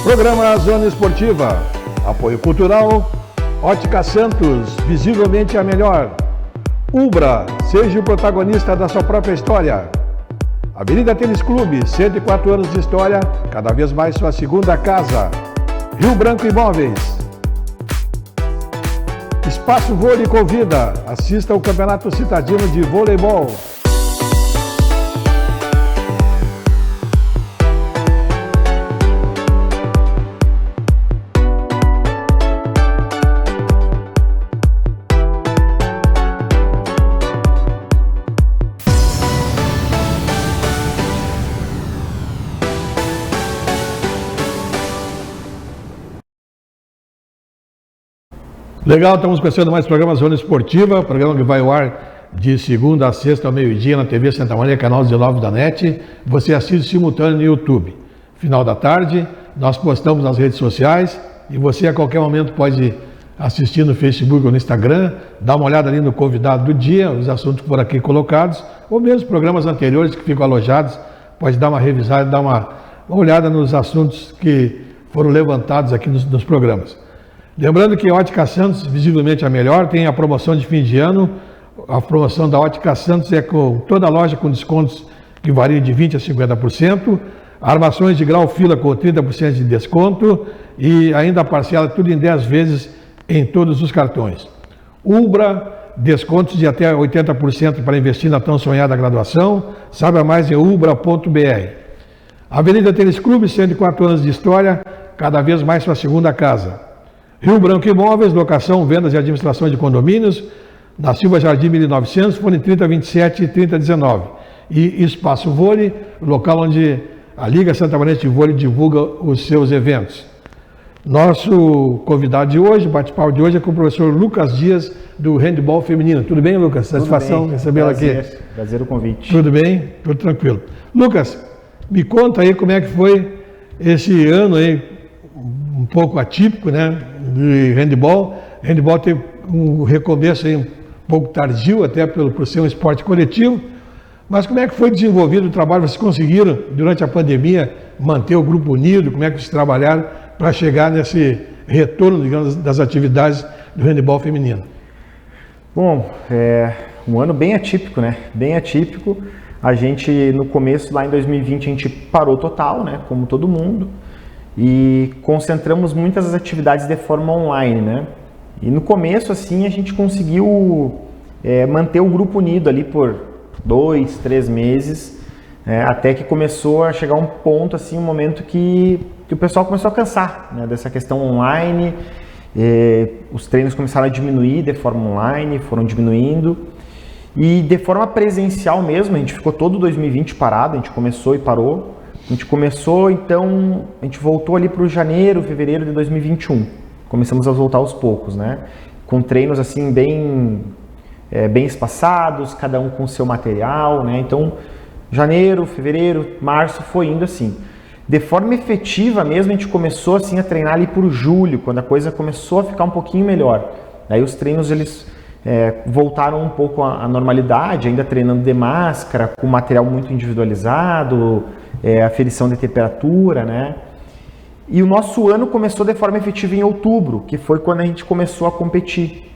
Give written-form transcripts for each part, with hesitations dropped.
Programa Zona Esportiva. Apoio cultural. Ótica Santos, visivelmente a melhor. Ubra, seja o protagonista da sua própria história. Avenida Tênis Clube, 104 anos de história, cada vez mais sua segunda casa. Rio Branco Imóveis. Espaço Vôlei convida, assista ao Campeonato Citadino de Voleibol. Legal, estamos começando mais programa Zona Esportiva, programa que vai ao ar de segunda a sexta ao meio-dia na TV Santa Maria, canal 19 da NET. Você assiste simultâneo no YouTube. Final da tarde, nós postamos nas redes sociais e você a qualquer momento pode assistir no Facebook ou no Instagram, dar uma olhada ali no convidado do dia, os assuntos que foram aqui colocados, ou mesmo programas anteriores que ficam alojados, pode dar uma revisada, dar uma olhada nos assuntos que foram levantados aqui nos programas. Lembrando que a Ótica Santos, visivelmente a melhor, tem a promoção de fim de ano. A promoção da Ótica Santos é com toda a loja com descontos que variam de 20% a 50%. Armações de grau fila com 30% de desconto e ainda parcela tudo em 10 vezes em todos os cartões. Ubra, descontos de até 80% para investir na tão sonhada graduação. Saiba mais em ubra.br. Avenida Tênis Clube, 104 anos de história, cada vez mais sua segunda casa. Rio Branco Imóveis, locação, vendas e administração de condomínios, na Silva Jardim 1900, fone 3027 e 3019. E Espaço Vôlei, local onde a Liga Santamanense de Vôlei divulga os seus eventos. Nosso convidado de hoje, bate-papo de hoje, é com o professor Lucas Dias, do handball feminino. Tudo bem, Lucas? Satisfação recebê-lo aqui. Prazer o convite. Tudo bem? Tudo tranquilo. Lucas, me conta aí como é que foi esse ano aí, um pouco atípico, né, de handball. Handball teve um recomeço aí um pouco tardio, até por ser um esporte coletivo. Mas como é que foi desenvolvido o trabalho? Vocês conseguiram, durante a pandemia, manter o grupo unido? Como é que vocês trabalharam para chegar nesse retorno, digamos, das atividades do handball feminino? Bom, um ano bem atípico, né? Bem atípico. A gente, no começo, lá em 2020, a gente parou total, né? Como todo mundo. E concentramos muitas das atividades de forma online, né? E no começo, assim, a gente conseguiu manter o grupo unido ali por 2, 3 meses, até que começou a chegar um ponto, assim, um momento que o pessoal começou a cansar, né, dessa questão online. Os treinos começaram a diminuir de forma online, foram diminuindo. E de forma presencial mesmo, a gente ficou todo 2020 parado, a gente começou e parou. A gente começou, então, a gente voltou ali para o janeiro, fevereiro de 2021. Começamos a voltar aos poucos, né? Com treinos, assim, bem espaçados, cada um com o seu material, né? Então, janeiro, fevereiro, março, foi indo assim. De forma efetiva mesmo, a gente começou, assim, a treinar ali por julho, quando a coisa começou a ficar um pouquinho melhor. Daí os treinos, eles voltaram um pouco à normalidade, ainda treinando de máscara, com material muito individualizado, aferição de temperatura, né? E o nosso ano começou de forma efetiva em outubro, que foi quando a gente começou a competir.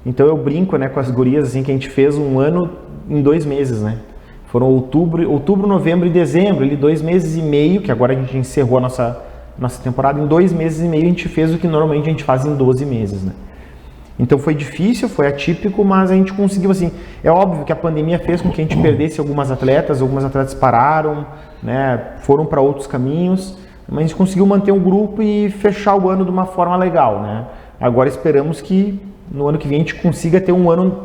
Então eu brinco, né, com as gurias, assim, que a gente fez um ano em 2 meses, né? Foram outubro, novembro e dezembro, ali 2 meses e meio, que agora a gente encerrou a nossa temporada, em 2 meses e meio a gente fez o que normalmente a gente faz em 12 meses, né? Então foi difícil, foi atípico, mas a gente conseguiu, assim, é óbvio que a pandemia fez com que a gente perdesse algumas atletas pararam, né, foram para outros caminhos, mas a gente conseguiu manter um grupo e fechar o ano de uma forma legal, né? Agora esperamos que no ano que vem a gente consiga ter um ano,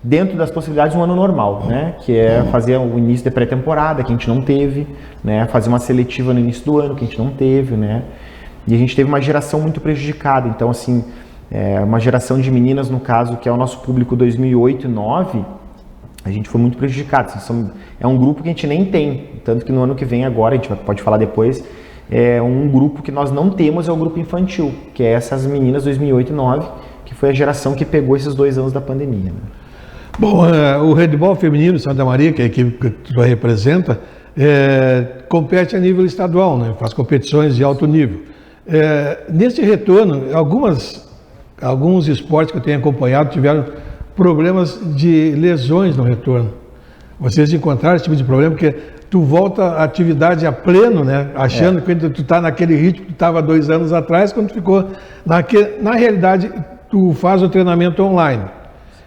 dentro das possibilidades, um ano normal, né? Que é fazer o início da pré-temporada, que a gente não teve, né? Fazer uma seletiva no início do ano, que a gente não teve, né? E a gente teve uma geração muito prejudicada, então, assim, uma geração de meninas, no caso, que é o nosso público 2008 e 2009, a gente foi muito prejudicado. Assim, é um grupo que a gente nem tem, tanto que no ano que vem agora, a gente pode falar depois, um grupo que nós não temos, é o grupo infantil, que é essas meninas 2008 e 2009, que foi a geração que pegou esses 2 anos da pandemia, né? Bom, o handball feminino Santa Maria, que é a equipe que tu representa, compete a nível estadual, né? Faz competições de alto nível. Nesse retorno, alguns esportes que eu tenho acompanhado tiveram problemas de lesões no retorno. Vocês encontraram esse tipo de problema? Porque tu volta à atividade a pleno, né? Achando que tu está naquele ritmo que tu estava 2 anos atrás, quando tu ficou... Na realidade, tu faz o treinamento online.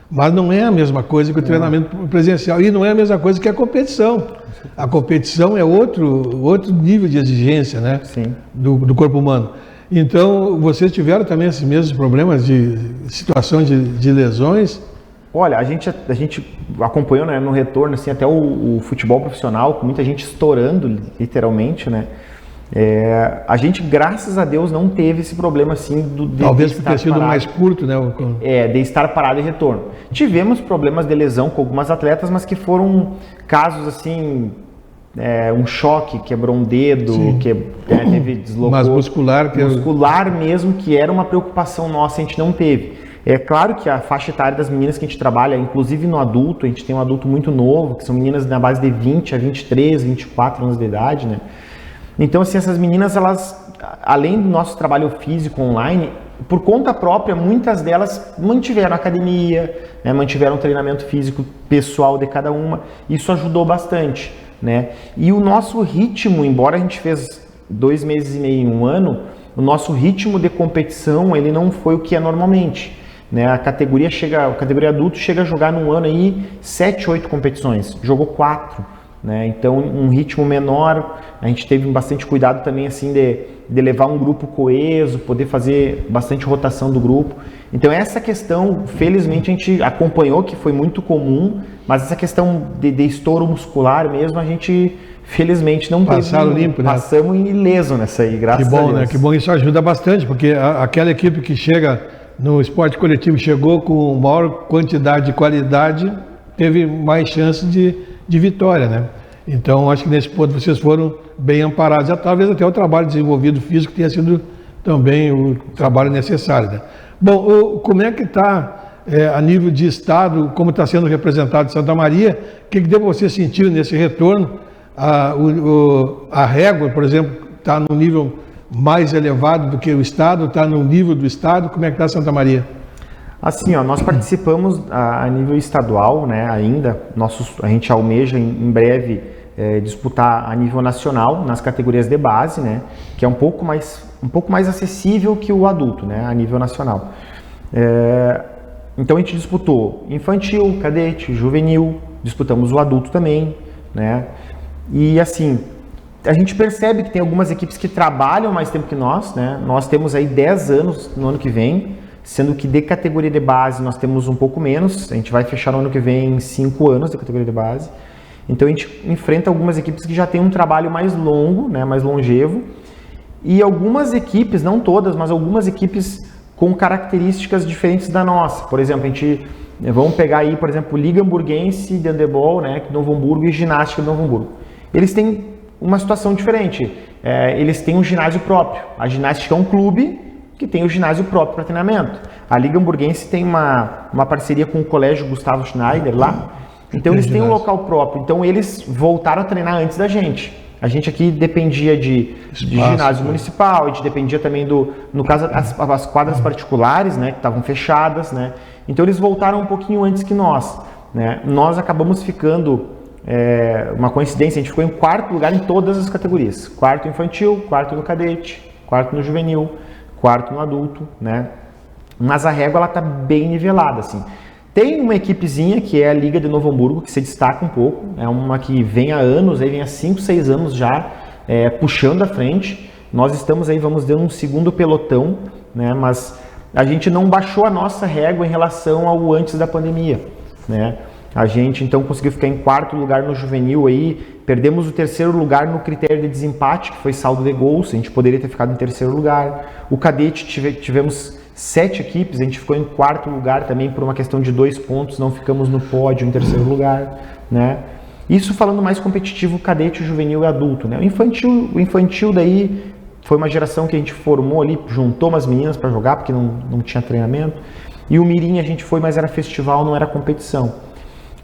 Mas não é a mesma coisa que o treinamento presencial. E não é a mesma coisa que a competição. A competição é outro nível de exigência, né? Sim. Do corpo humano. Então, vocês tiveram também esses mesmos problemas de situações de lesões? Olha, a gente acompanhou, né, no retorno assim, até o futebol profissional, com muita gente estourando, literalmente, né? A gente, graças a Deus, não teve esse problema assim talvez por ter sido mais curto, né? De estar parado e retorno. Tivemos problemas de lesão com algumas atletas, mas que foram casos assim, um choque, quebrou um dedo, teve deslocou. Mas muscular mesmo, que era uma preocupação nossa, a gente não teve. É claro que a faixa etária das meninas que a gente trabalha, inclusive no adulto, a gente tem um adulto muito novo, que são meninas na base de 20 a 23, 24 anos de idade, né? Então, assim, essas meninas, elas, além do nosso trabalho físico online, por conta própria, muitas delas mantiveram a academia, né? Mantiveram o treinamento físico pessoal de cada uma. Isso ajudou bastante, né? E o nosso ritmo, embora a gente fez 2 meses e meio, 1 ano, o nosso ritmo de competição, ele não foi o que é normalmente. Né, a categoria adulto chega a jogar num ano aí 7, 8 competições, jogou 4, né? Então um ritmo menor, a gente teve bastante cuidado também assim de levar um grupo coeso, poder fazer bastante rotação do grupo. Então essa questão, felizmente a gente acompanhou, que foi muito comum, mas essa questão de estouro muscular mesmo, a gente felizmente não teve. Passaram limpo, né? Passamos ileso nessa aí, graças a Deus. Que bom, né? Que bom, isso ajuda bastante, porque aquela equipe que chega no esporte coletivo, chegou com maior quantidade de qualidade, teve mais chance de vitória, né? Então, acho que nesse ponto vocês foram bem amparados. Talvez até o trabalho desenvolvido físico tenha sido também o trabalho necessário, né? Bom, como é que está a nível de estado, como está sendo representado Santa Maria? O que deu você sentir nesse retorno? A régua, por exemplo, está no nível mais elevado do que o estado, está no nível do estado? Como é que está Santa Maria? Assim, nós participamos a nível estadual, né, ainda, a gente almeja em breve disputar a nível nacional, nas categorias de base, né, que é um pouco mais acessível que o adulto, né, a nível nacional. Então a gente disputou infantil, cadete, juvenil, disputamos o adulto também, né, e assim, a gente percebe que tem algumas equipes que trabalham mais tempo que nós, né? Nós temos aí 10 anos no ano que vem, sendo que de categoria de base nós temos um pouco menos. A gente vai fechar no ano que vem 5 anos de categoria de base. Então a gente enfrenta algumas equipes que já têm um trabalho mais longo, né? Mais longevo. E algumas equipes, não todas, mas algumas equipes com características diferentes da nossa. Por exemplo, vamos pegar aí, por exemplo, Liga Hamburguense de Handebol, né? De Novo Hamburgo, e Ginástica de Novo Hamburgo. Eles têm uma situação diferente. Eles têm um ginásio próprio. A ginástica é um clube que tem o ginásio próprio para treinamento. A Liga Hamburguense tem uma parceria com o Colégio Gustavo Schneider lá. Então eles têm um local próprio. Então eles voltaram a treinar antes da gente. A gente aqui dependia de ginásio municipal, a gente dependia também no caso, as quadras particulares, né, que estavam fechadas, né? Então eles voltaram um pouquinho antes que nós, né? Nós acabamos ficando... uma coincidência, a gente ficou em 4º lugar em todas as categorias. 4º infantil, 4º no cadete, 4º no juvenil, 4º no adulto, né? Mas a régua, ela tá bem nivelada, assim. Tem uma equipezinha que é a Liga de Novo Hamburgo, que se destaca um pouco, é uma que vem há anos, vem há 5, 6 anos já, puxando à frente. Nós estamos aí, vamos dizer, um segundo pelotão, né? Mas a gente não baixou a nossa régua em relação ao antes da pandemia, né? A gente então conseguiu ficar em 4º lugar no juvenil aí, perdemos o 3º lugar no critério de desempate, que foi saldo de gols, a gente poderia ter ficado em 3º lugar. O cadete tivemos 7 equipes, a gente ficou em 4º lugar também por uma questão de 2 pontos, não ficamos no pódio em 3º lugar, né? Isso falando mais competitivo, cadete, juvenil e adulto, né? O infantil daí foi uma geração que a gente formou ali, juntou umas meninas para jogar, porque não tinha treinamento. E o mirim a gente foi, mas era festival, não era competição.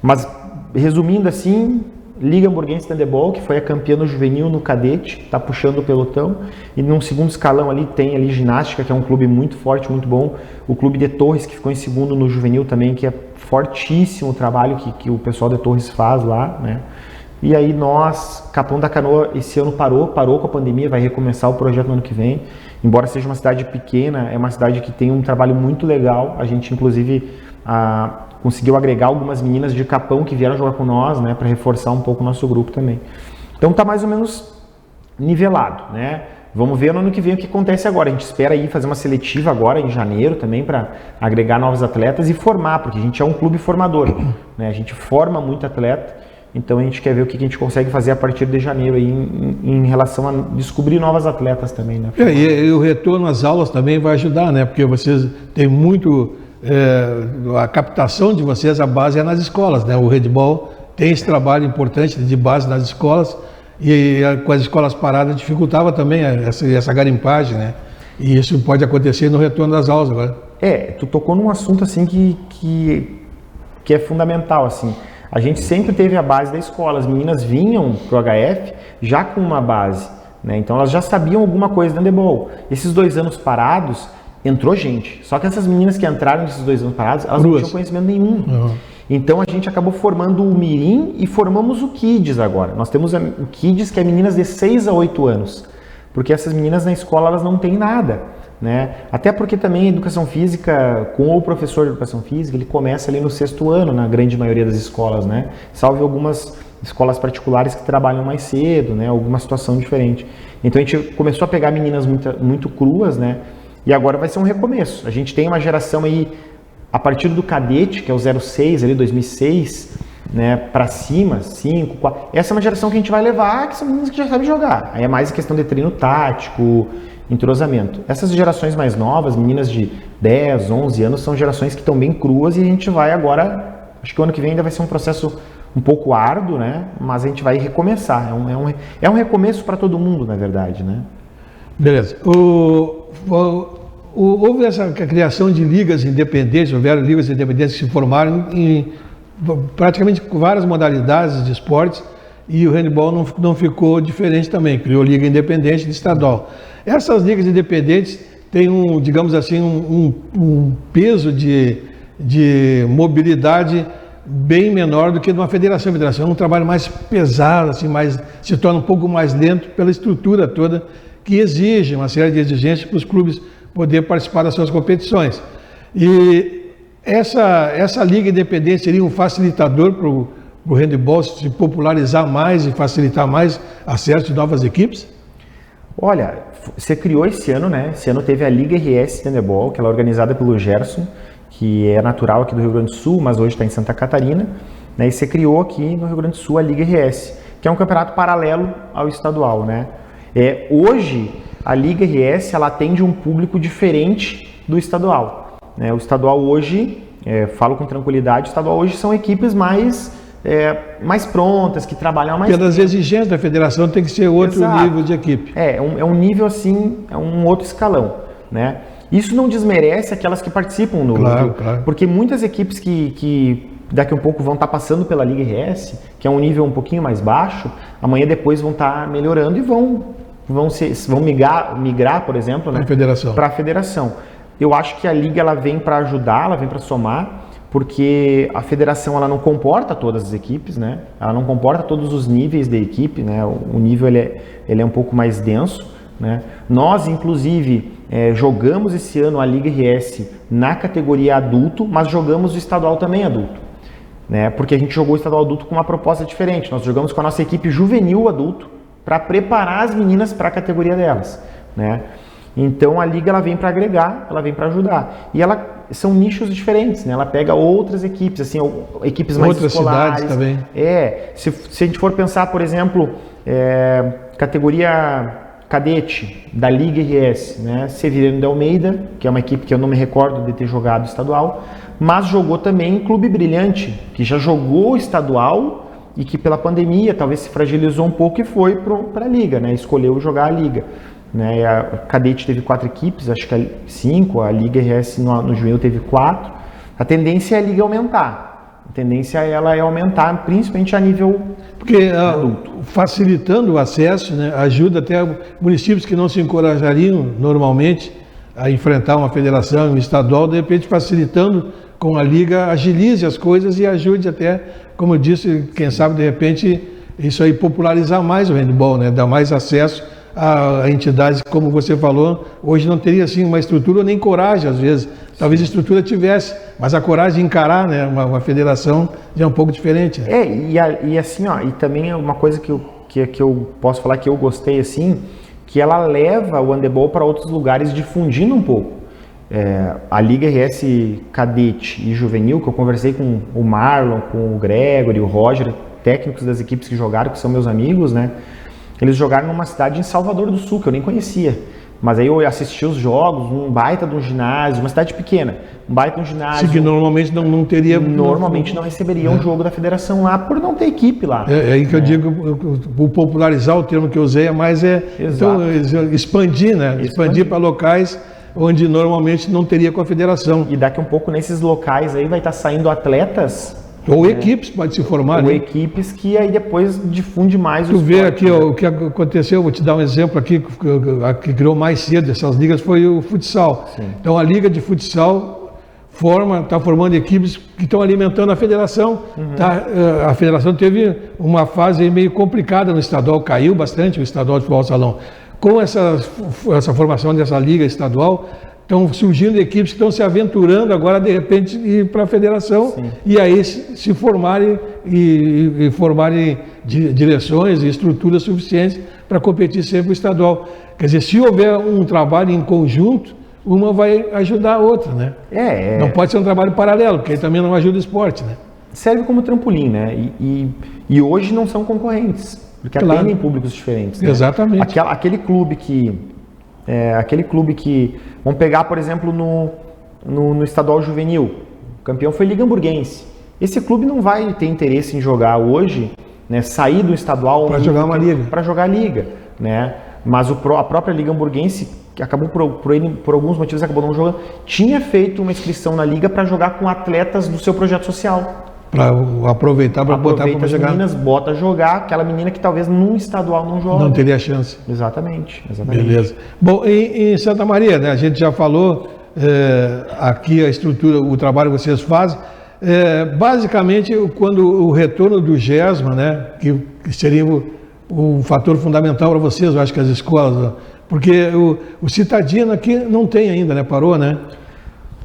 Mas, resumindo assim, Liga Hamburguense de Handebol, que foi a campeã no juvenil, no cadete, está puxando o pelotão. E num segundo escalão ali tem ali ginástica, que é um clube muito forte, muito bom. O clube de Torres, que ficou em segundo no juvenil também, que é fortíssimo o trabalho que o pessoal de Torres faz lá, né? E aí nós, Capão da Canoa, esse ano parou com a pandemia, vai recomeçar o projeto no ano que vem. Embora seja uma cidade pequena, é uma cidade que tem um trabalho muito legal. A gente, inclusive, conseguiu agregar algumas meninas de Capão que vieram jogar com nós, né, para reforçar um pouco o nosso grupo também. Então tá mais ou menos nivelado, né? Vamos ver no ano que vem o que acontece agora. A gente espera ir fazer uma seletiva agora em janeiro também para agregar novos atletas e formar, porque a gente é um clube formador, né? A gente forma muito atleta. Então a gente quer ver o que a gente consegue fazer a partir de janeiro aí em relação a descobrir novas atletas também, né? E o retorno às aulas também vai ajudar, né? Porque vocês têm muito a captação de vocês, a base é nas escolas, né? O handball tem esse trabalho importante de base nas escolas e com as escolas paradas dificultava também essa garimpagem, né? E isso pode acontecer no retorno das aulas agora. Tu tocou num assunto assim que é fundamental, assim. A gente sempre teve a base da escola, as meninas vinham pro HF já com uma base, né? Então elas já sabiam alguma coisa de handebol. Esses 2 anos parados, entrou gente. Só que essas meninas que entraram nesses 2 anos parados, elas não tinham conhecimento nenhum. Uhum. Então a gente acabou formando o Mirim e formamos o Kids agora. Nós temos o Kids, que é meninas de 6 a 8 anos. Porque essas meninas na escola, elas não têm nada, né? Até porque também a educação física, com o professor de educação física, ele começa ali no 6º ano, na grande maioria das escolas, né? Salvo algumas escolas particulares que trabalham mais cedo, né? Alguma situação diferente. Então a gente começou a pegar meninas muito cruas, né? E agora vai ser um recomeço. A gente tem uma geração aí, a partir do cadete, que é o 06, ali 2006, né, para cima, 5, 4. Essa é uma geração que a gente vai levar, que são meninas que já sabem jogar. Aí é mais questão de treino tático, entrosamento. Essas gerações mais novas, meninas de 10, 11 anos, são gerações que estão bem cruas e a gente vai agora, acho que o ano que vem ainda vai ser um processo um pouco árduo, né? Mas a gente vai recomeçar. É um recomeço para todo mundo, na verdade, né? Beleza. Houve essa criação de ligas independentes, houveram ligas independentes que se formaram em praticamente várias modalidades de esportes e o handebol não ficou diferente também, criou liga independente de estadual. Essas ligas independentes têm digamos assim, um peso de mobilidade bem menor do que numa federação. A federação é um trabalho mais pesado, assim, se torna um pouco mais lento pela estrutura toda que exige uma série de exigências para os clubes poder participar das suas competições. E essa liga independente seria um facilitador para o handebol se popularizar mais e facilitar mais acesso de novas equipes? Olha, você criou esse ano, né? Esse ano teve a Liga RS de Handebol, que ela é organizada pelo Gerson, que é natural aqui do Rio Grande do Sul, mas hoje está em Santa Catarina, né? E você criou aqui no Rio Grande do Sul a Liga RS, que é um campeonato paralelo ao estadual, né? Hoje, a Liga RS ela atende um público diferente do estadual, né? O estadual hoje, falo com tranquilidade, o estadual hoje são equipes mais prontas, que trabalham mais... Pelas exigências da federação tem que ser outro Exato. nível de equipe. É um nível assim, é um outro escalão, né? Isso não desmerece aquelas que participam no... Claro. Porque muitas equipes que daqui a um pouco vão estar passando pela Liga RS, que é um nível um pouquinho mais baixo, amanhã depois vão estar melhorando e vão migrar, por exemplo, né, para a federação. Eu acho que a Liga ela vem para ajudar, ela vem para somar, porque a federação ela não comporta todas as equipes, né? Ela não comporta todos os níveis da equipe, né? O nível ele é um pouco mais denso, né? Nós, inclusive, jogamos esse ano a Liga RS na categoria adulto, mas jogamos o estadual também adulto, né? Porque a gente jogou o estadual adulto com uma proposta diferente. Nós jogamos com a nossa equipe juvenil adulto para preparar as meninas para a categoria delas, né? Então a liga ela vem para agregar, ela vem para ajudar. E são nichos diferentes, né? Ela pega outras equipes, assim, equipes mais outras escolares. Cidades também. Se a gente for pensar, por exemplo, categoria cadete da Liga RS, né? Severino de Almeida, que é uma equipe que eu não me recordo de ter jogado estadual, mas jogou também Clube Brilhante, que já jogou estadual e que pela pandemia talvez se fragilizou um pouco e foi para a Liga, né? Escolheu jogar a Liga. Né? A cadete teve 4 equipes, acho que 5, a Liga RS no juvenil teve 4. A tendência é a Liga aumentar, A tendência ela é aumentar, principalmente a nível porque facilitando o acesso, né, ajuda até municípios que não se encorajariam normalmente a enfrentar uma federação, um estadual, de repente facilitando com a liga, agilize as coisas e ajude até, como eu disse, quem sabe de repente isso aí popularizar mais o handball, né, dar mais acesso a entidades, como você falou, hoje não teria assim uma estrutura nem coragem às vezes, talvez a estrutura tivesse, mas a coragem de encarar, né, uma federação já é um pouco diferente. Né? E assim, ó, e também é uma coisa que eu posso falar que eu gostei assim, que ela leva o handebol para outros lugares, difundindo um pouco. A Liga RS Cadete e Juvenil, que eu conversei com o Marlon, com o Gregory, o Roger, técnicos das equipes que jogaram, que são meus amigos, né? Eles jogaram numa cidade em Salvador do Sul, que eu nem conhecia. Mas aí eu assisti os jogos, um baita de um ginásio, uma cidade pequena, um baita de um ginásio. Sim, que normalmente não teria... Normalmente não receberia um jogo da federação lá, por não ter equipe lá. É aí que eu digo, o popularizar o termo que eu usei é mais então, expandir, né? Expandir para locais onde normalmente não teria com a federação. E daqui um pouco nesses locais aí vai estar saindo atletas... Ou equipes pode se formar. Ou né? equipes que aí depois difunde mais o esporte. Tu vê esporte, aqui ó, o que aconteceu, vou te dar um exemplo aqui, que criou mais cedo essas ligas foi o futsal. Sim. Então a liga de futsal está formando equipes que estão alimentando a federação. A federação teve uma fase meio complicada no estadual, caiu bastante o estadual de futebol salão. Com essa formação dessa liga estadual, estão surgindo equipes que estão se aventurando agora, de repente, ir para a federação. Sim. E aí se formarem e formarem direções e estruturas suficientes para competir sempre o estadual. Quer dizer, se houver um trabalho em conjunto, uma vai ajudar a outra, né? Não pode ser um trabalho paralelo, porque aí também não ajuda o esporte, né? Serve como trampolim, né? E hoje não são concorrentes, porque atendem públicos diferentes. Né? Exatamente. Aquele clube que, vamos pegar, por exemplo, no estadual juvenil, o campeão foi Liga Hamburguense. Esse clube não vai ter interesse em jogar hoje, né, sair do estadual para jogar uma liga. Para jogar a liga, né? Mas a própria Liga Hamburguense, que acabou por alguns motivos acabou não jogando, tinha feito uma inscrição na liga para jogar com atletas do seu projeto social. Para aproveitar para botar para jogar. As meninas, bota jogar, aquela menina que talvez num estadual não joga. Não teria chance. Exatamente. Beleza. Bom, em Santa Maria, né, a gente já falou aqui a estrutura, o trabalho que vocês fazem. Basicamente, quando o retorno do GESMA, né, que seria o fator fundamental para vocês, eu acho que as escolas, porque o Citadino aqui não tem ainda, né, parou, né?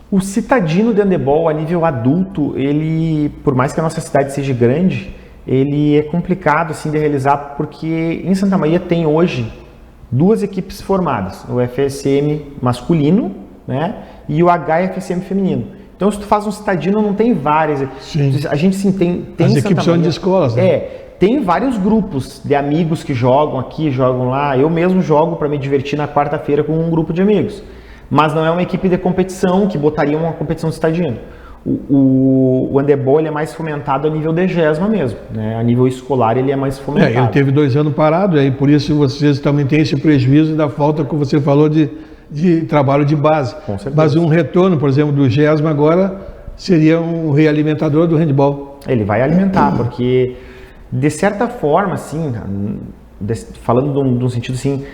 O Citadino de handebol a nível adulto, ele, por mais que a nossa cidade seja grande, ele é complicado assim de realizar, porque em Santa Maria tem hoje 2 equipes formadas, o FSM masculino, né, e o HFSM feminino. Então, se tu faz um Citadino, não tem várias. Sim. A gente sim tem as equipes são de escolas, né? Tem vários grupos de amigos que jogam aqui, jogam lá. Eu mesmo jogo para me divertir na quarta-feira com um grupo de amigos. Mas não é uma equipe de competição que botaria uma competição de Citadino. O handebol ele é mais fomentado a nível de GESMA mesmo, né? A nível escolar ele é mais fomentado. Ele teve 2 anos parado, aí por isso vocês também têm esse prejuízo da falta, como você falou, de trabalho de base. Com certeza. Mas um retorno, por exemplo, do GESMA agora seria um realimentador do handebol. Ele vai alimentar, porque de certa forma, assim, falando de um sentido assim,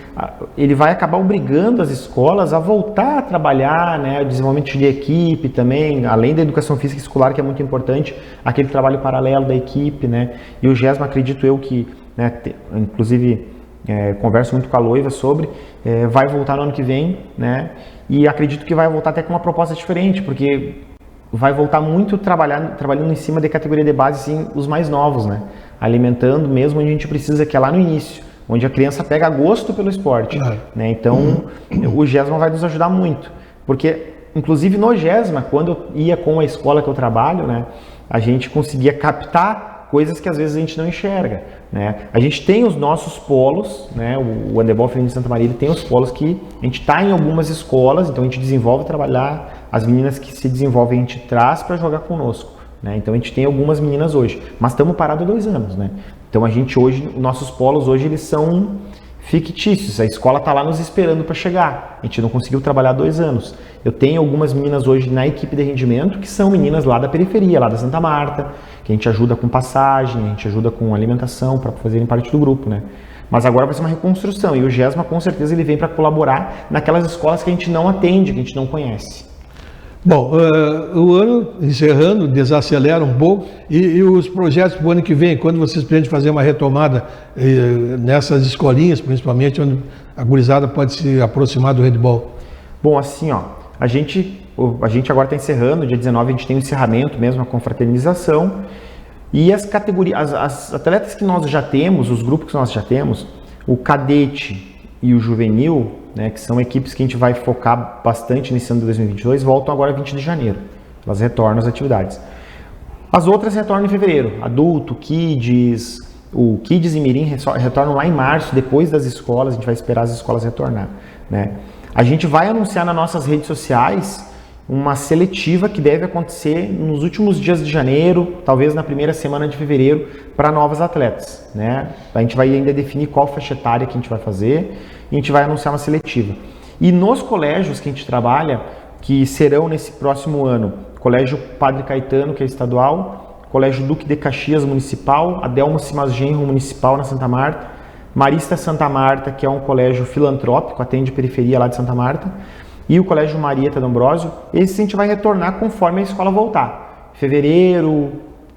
ele vai acabar obrigando as escolas a voltar a trabalhar, né, o desenvolvimento de equipe também, além da educação física escolar, que é muito importante, aquele trabalho paralelo da equipe, né, e o GESMA, acredito eu que, né, inclusive converso muito com a Loiva sobre, vai voltar no ano que vem, né, e acredito que vai voltar até com uma proposta diferente, porque vai voltar muito trabalhando em cima da categoria de base, sim, os mais novos, né? Alimentando mesmo onde a gente precisa, que é lá no início, onde a criança pega gosto pelo esporte, né? Então, o GESMA vai nos ajudar muito, porque, inclusive no GESMA, quando eu ia com a escola que eu trabalho, né, a gente conseguia captar coisas que às vezes a gente não enxerga, né? A gente tem os nossos polos, né? O handebol feminino de Santa Maria ele tem os polos que a gente está em algumas escolas, então a gente desenvolve trabalhar, as meninas que se desenvolvem a gente traz para jogar conosco, né? Então a gente tem algumas meninas hoje, mas estamos parados há 2 anos, né? Então a gente hoje, nossos polos hoje eles são fictícios. A escola está lá nos esperando para chegar. A gente não conseguiu trabalhar 2 anos. Eu tenho algumas meninas hoje na equipe de rendimento que são meninas lá da periferia, lá da Santa Marta, que a gente ajuda com passagem, a gente ajuda com alimentação para fazerem parte do grupo, né? Mas agora vai ser uma reconstrução e o GESMA com certeza ele vem para colaborar naquelas escolas que a gente não atende, que a gente não conhece. Bom, o ano encerrando, desacelera um pouco e os projetos para o ano que vem, quando vocês pretendem fazer uma retomada nessas escolinhas, principalmente onde a gurizada pode se aproximar do handball? Bom, assim, ó, a gente agora está encerrando, dia 19 a gente tem o encerramento mesmo, a confraternização. E as categorias, as atletas que nós já temos, os grupos que nós já temos, o cadete e o juvenil, né, que são equipes que a gente vai focar bastante nesse ano de 2022, voltam agora 20 de janeiro. Elas retornam às atividades. As outras retornam em fevereiro. Adulto, Kids, o Kids e Mirim retornam lá em março, depois das escolas, a gente vai esperar as escolas retornar, né? A gente vai anunciar nas nossas redes sociais uma seletiva que deve acontecer nos últimos dias de janeiro, talvez na primeira semana de fevereiro, para novos atletas, né? A gente vai ainda definir qual faixa etária que a gente vai fazer e a gente vai anunciar uma seletiva. E nos colégios que a gente trabalha, que serão nesse próximo ano, Colégio Padre Caetano, que é estadual, Colégio Duque de Caxias Municipal, Adelmo Simas Genro Municipal na Santa Marta, Marista Santa Marta, que é um colégio filantrópico, atende periferia lá de Santa Marta, e o Colégio Marieta D'Ambrosio, esse a gente vai retornar conforme a escola voltar. Fevereiro,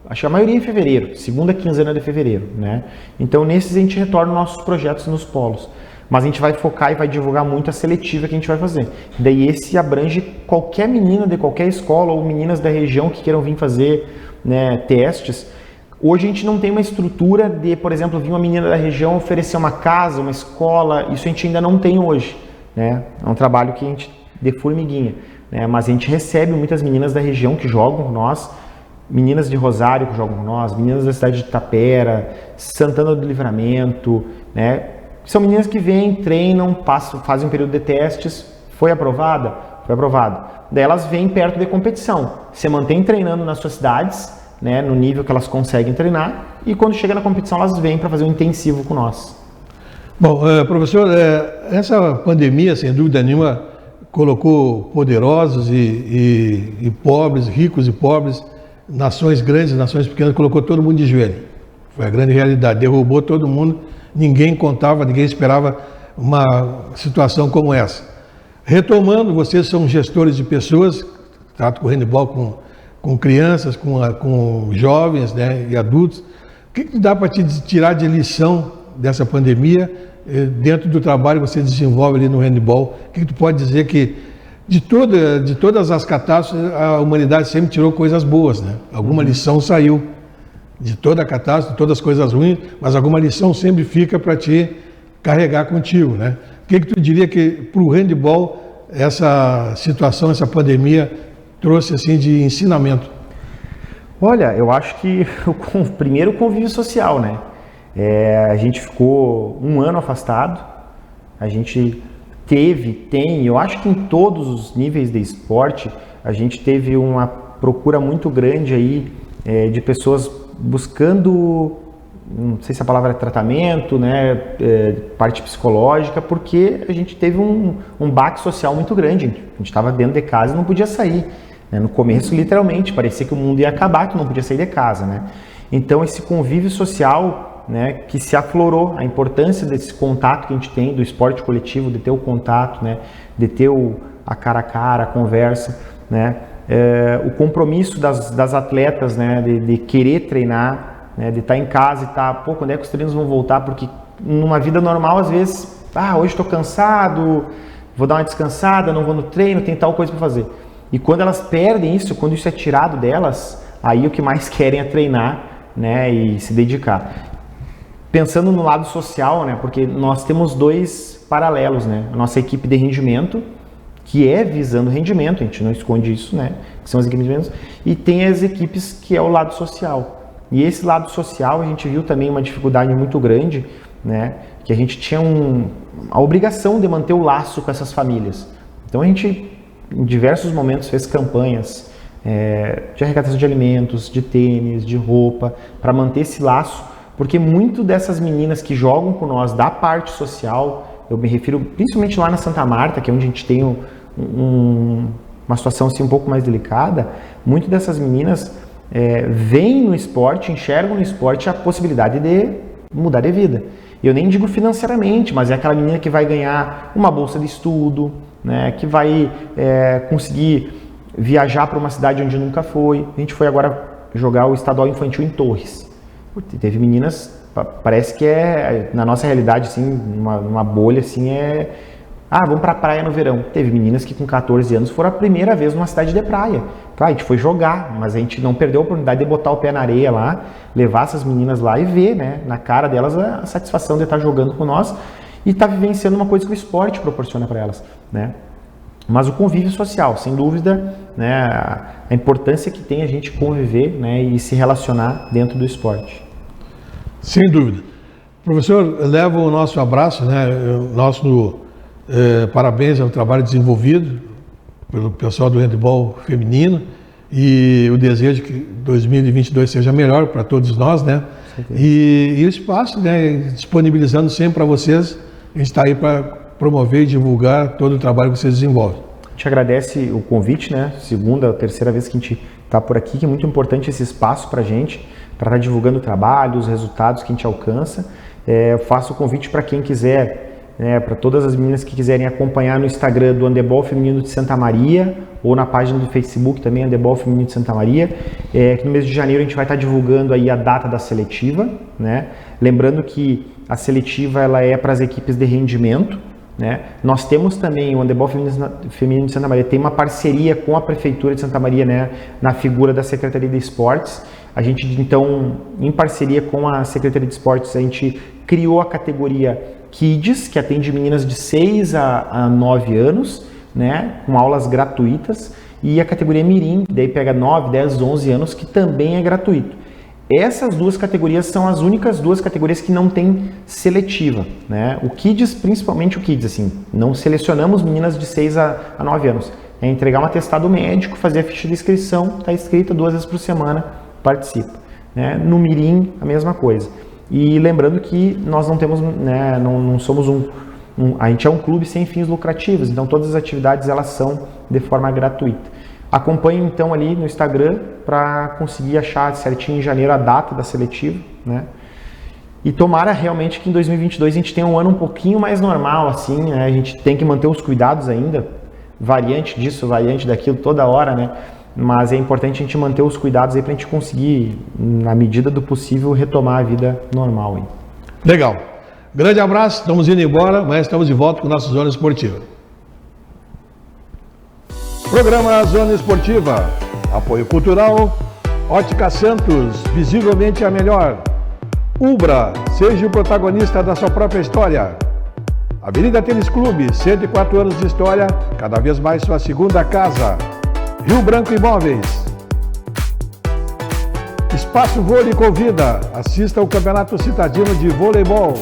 acho que a maioria em fevereiro, segunda quinzena de fevereiro, né? Então nesses a gente retorna nossos projetos nos polos. Mas a gente vai focar e vai divulgar muito a seletiva que a gente vai fazer. Daí esse abrange qualquer menina de qualquer escola ou meninas da região que queiram vir fazer, né, testes. Hoje a gente não tem uma estrutura de, por exemplo, vir uma menina da região oferecer uma casa, uma escola, isso a gente ainda não tem hoje, né? É um trabalho que a gente de formiguinha, né? Mas a gente recebe muitas meninas da região que jogam com nós, meninas de Rosário que jogam com nós, meninas da cidade de Tapera, Santana do Livramento, né? São meninas que vêm, treinam, fazem um período de testes, foi aprovada? Foi aprovado. Daí elas vêm perto de competição, se mantêm treinando nas suas cidades, né, no nível que elas conseguem treinar, e quando chega na competição elas vêm para fazer um intensivo com nós. Bom, professor, essa pandemia, sem dúvida nenhuma, colocou poderosos e pobres, ricos e pobres, nações grandes, nações pequenas, colocou todo mundo de joelho. Foi a grande realidade, derrubou todo mundo, ninguém contava, ninguém esperava uma situação como essa. Retomando, vocês são gestores de pessoas, tratam com handball com crianças, com jovens, né, e adultos. O que dá para te tirar de lição dessa pandemia? Dentro do trabalho que você desenvolve ali no handball, o que tu pode dizer que de todas as catástrofes a humanidade sempre tirou coisas boas, né? Alguma lição saiu de toda a catástrofe, todas as coisas ruins, mas alguma lição sempre fica para te carregar contigo, né? O que tu diria que para o handball essa situação, essa pandemia trouxe assim de ensinamento? Olha, eu acho que primeiro o convívio social, né? A gente ficou 1 ano afastado, a gente tem, eu acho que em todos os níveis de esporte, a gente teve uma procura muito grande aí de pessoas buscando, não sei se a palavra é tratamento, né, parte psicológica, porque a gente teve um baque social muito grande, a gente estava dentro de casa e não podia sair, né? No começo, literalmente, parecia que o mundo ia acabar, que não podia sair de casa, né? Então, esse convívio social, né, que se aflorou, a importância desse contato que a gente tem do esporte coletivo, de ter o contato, né, de ter a cara a cara, a conversa, né, o compromisso das atletas, né, de querer treinar, né, de estar em casa e estar, quando é que os treinos vão voltar? Porque numa vida normal, às vezes, hoje estou cansado, vou dar uma descansada, não vou no treino, tem tal coisa para fazer. E quando elas perdem isso, quando isso é tirado delas, aí o que mais querem é treinar, né, e se dedicar. Pensando no lado social, né, porque nós temos 2 paralelos, né, a nossa equipe de rendimento, que é visando rendimento, a gente não esconde isso, né, que são as equipes de rendimento, e tem as equipes que é o lado social. E esse lado social a gente viu também uma dificuldade muito grande, né, que a gente tinha a obrigação de manter o laço com essas famílias. Então a gente, em diversos momentos, fez campanhas de arrecadação de alimentos, de tênis, de roupa, para manter esse laço Porque muito dessas meninas que jogam com nós da parte social, eu me refiro principalmente lá na Santa Marta, que é onde a gente tem uma situação assim um pouco mais delicada, muito dessas meninas veem no esporte, enxergam no esporte a possibilidade de mudar de vida. Eu nem digo financeiramente, mas é aquela menina que vai ganhar uma bolsa de estudo, né, que vai conseguir viajar para uma cidade onde nunca foi. A gente foi agora jogar o estadual infantil em Torres. Teve meninas, parece que na nossa realidade, assim, numa bolha, assim, vamos pra praia no verão. Teve meninas que com 14 anos foram a primeira vez numa cidade de praia. Claro, a gente foi jogar, mas a gente não perdeu a oportunidade de botar o pé na areia lá, levar essas meninas lá e ver, né, na cara delas a satisfação de estar jogando com nós e estar vivenciando uma coisa que o esporte proporciona para elas, né? Mas o convívio social, sem dúvida, né, a importância que tem a gente conviver, né, e se relacionar dentro do esporte. Sem dúvida. Professor, leva o nosso abraço, né, parabéns ao trabalho desenvolvido pelo pessoal do handebol feminino e o desejo que 2022 seja melhor para todos nós, né? E o espaço, né, disponibilizando sempre para vocês, a gente está aí para promover e divulgar todo o trabalho que vocês desenvolvem. A gente agradece o convite, né? Segunda ou terceira vez que a gente está por aqui, que é muito importante esse espaço para a gente, para estar divulgando o trabalho, os resultados que a gente alcança. Eu faço o convite para quem quiser, para todas as meninas que quiserem acompanhar no Instagram do Handebol Feminino de Santa Maria ou na página do Facebook também, Handebol Feminino de Santa Maria, que no mês de janeiro a gente vai estar divulgando aí a data da seletiva, né? Lembrando que a seletiva ela é para as equipes de rendimento, né? Nós temos também o Handebol Feminino de Santa Maria, tem uma parceria com a Prefeitura de Santa Maria, né, na figura da Secretaria de Esportes. A gente, então, em parceria com a Secretaria de Esportes, a gente criou a categoria Kids, que atende meninas de 6 a 9 anos, né, com aulas gratuitas, e a categoria Mirim, daí pega 9, 10, 11 anos, que também é gratuito. Essas duas categorias são as únicas duas categorias que não tem seletiva, né? O Kids, principalmente o Kids, assim, não selecionamos meninas de 6 a 9 anos. É entregar um atestado médico, fazer a ficha de inscrição, está escrita 2 vezes por semana, participa, né? No Mirim, a mesma coisa. E lembrando que nós não temos, né, não somos a gente é um clube sem fins lucrativos, então todas as atividades elas são de forma gratuita. Acompanhe então ali no Instagram para conseguir achar certinho em janeiro a data da seletiva, né? E tomara realmente que em 2022 a gente tenha um ano um pouquinho mais normal, assim, né? A gente tem que manter os cuidados ainda, variante disso, variante daquilo toda hora, né? Mas é importante a gente manter os cuidados aí para a gente conseguir, na medida do possível, retomar a vida normal aí. Legal. Grande abraço, estamos indo embora, mas estamos de volta com a nossa Zona Esportiva. Programa Zona Esportiva. Apoio cultural. Ótica Santos, visivelmente a melhor. Ubra, seja o protagonista da sua própria história. Avenida Tênis Clube, 104 anos de história, cada vez mais sua segunda casa. Rio Branco Imóveis. Espaço Vôlei convida. Assista ao Campeonato Citadino de Voleibol.